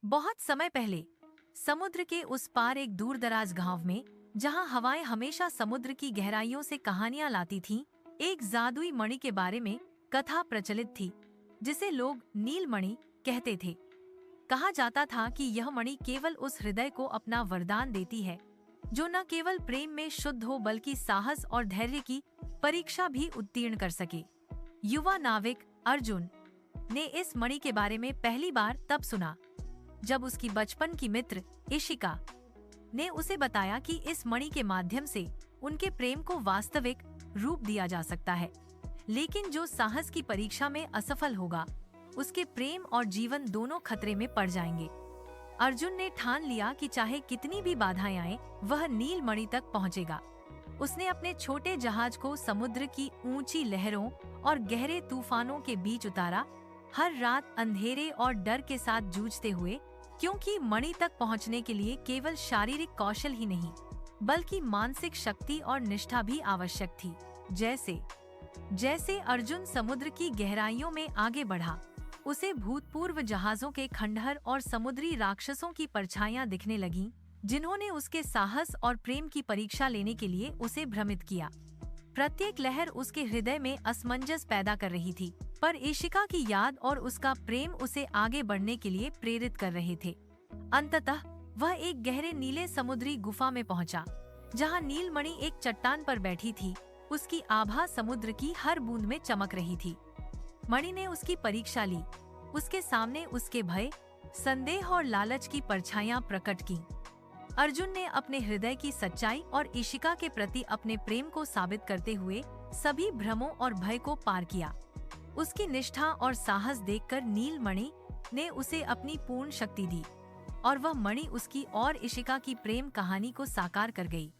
बहुत समय पहले समुद्र के उस पार एक दूरदराज गांव में, जहां हवाएं हमेशा समुद्र की गहराइयों से कहानियां लाती थीं, एक जादुई मणि के बारे में कथा प्रचलित थी, जिसे लोग नील मणि कहते थे। कहा जाता था कि यह मणि केवल उस हृदय को अपना वरदान देती है जो न केवल प्रेम में शुद्ध हो बल्कि साहस और धैर्य की परीक्षा भी उत्तीर्ण कर सके। युवा नाविक अर्जुन ने इस मणि के बारे में पहली बार तब सुना जब उसकी बचपन की मित्र इशिका ने उसे बताया कि इस मणि के माध्यम से उनके प्रेम को वास्तविक रूप दिया जा सकता है, लेकिन जो साहस की परीक्षा में असफल होगा उसके प्रेम और जीवन दोनों खतरे में पड़ जाएंगे। अर्जुन ने ठान लिया कि चाहे कितनी भी बाधाएं आए, वह नील मणि तक पहुंचेगा। उसने अपने छोटे जहाज को समुद्र की ऊंची लहरों और गहरे तूफानों के बीच उतारा, हर रात अंधेरे और डर के साथ जूझते हुए, क्योंकि मणि तक पहुंचने के लिए केवल शारीरिक कौशल ही नहीं बल्कि मानसिक शक्ति और निष्ठा भी आवश्यक थी। जैसे जैसे अर्जुन समुद्र की गहराइयों में आगे बढ़ा, उसे भूतपूर्व जहाजों के खंडहर और समुद्री राक्षसों की परछाइयां दिखने लगीं, जिन्होंने उसके साहस और प्रेम की परीक्षा लेने के लिए उसे भ्रमित किया। प्रत्येक लहर उसके हृदय में असमंजस पैदा कर रही थी, पर इशिका की याद और उसका प्रेम उसे आगे बढ़ने के लिए प्रेरित कर रहे थे। अंततः वह एक गहरे नीले समुद्री गुफा में पहुंचा, जहां नीलमणि एक चट्टान पर बैठी थी। उसकी आभा समुद्र की हर बूंद में चमक रही थी। मणि ने उसकी परीक्षा ली। उसके सामने उसके भय, संदेह और लालच की परछाइयां प्रकट की। अर्जुन ने अपने हृदय की सच्चाई और इशिका के प्रति अपने प्रेम को साबित करते हुए सभी भ्रमों और भय को पार किया। उसकी निष्ठा और साहस देखकर नीलमणि ने उसे अपनी पूर्ण शक्ति दी, और वह मणि उसकी और इशिका की प्रेम कहानी को साकार कर गई,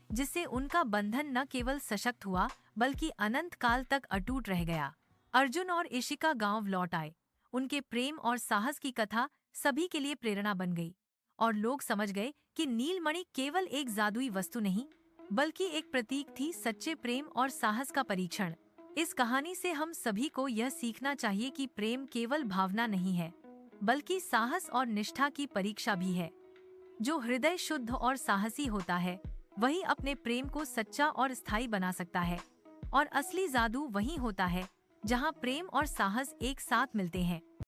जिससे उनका बंधन न केवल सशक्त हुआ बल्कि अनंत काल तक अटूट रह गया। अर्जुन और इशिका गांव लौट आए। उनके प्रेम और साहस की कथा सभी के लिए प्रेरणा बन गई, और लोग समझ गए कि नीलमणि केवल एक जादुई वस्तु नहीं बल्कि एक प्रतीक थी सच्चे प्रेम और साहस का परीक्षण। इस कहानी से हम सभी को यह सीखना चाहिए कि प्रेम केवल भावना नहीं है बल्कि साहस और निष्ठा की परीक्षा भी है। जो हृदय शुद्ध और साहसी होता है वही अपने प्रेम को सच्चा और स्थायी बना सकता है, और असली जादू वही होता है जहां प्रेम और साहस एक साथ मिलते हैं।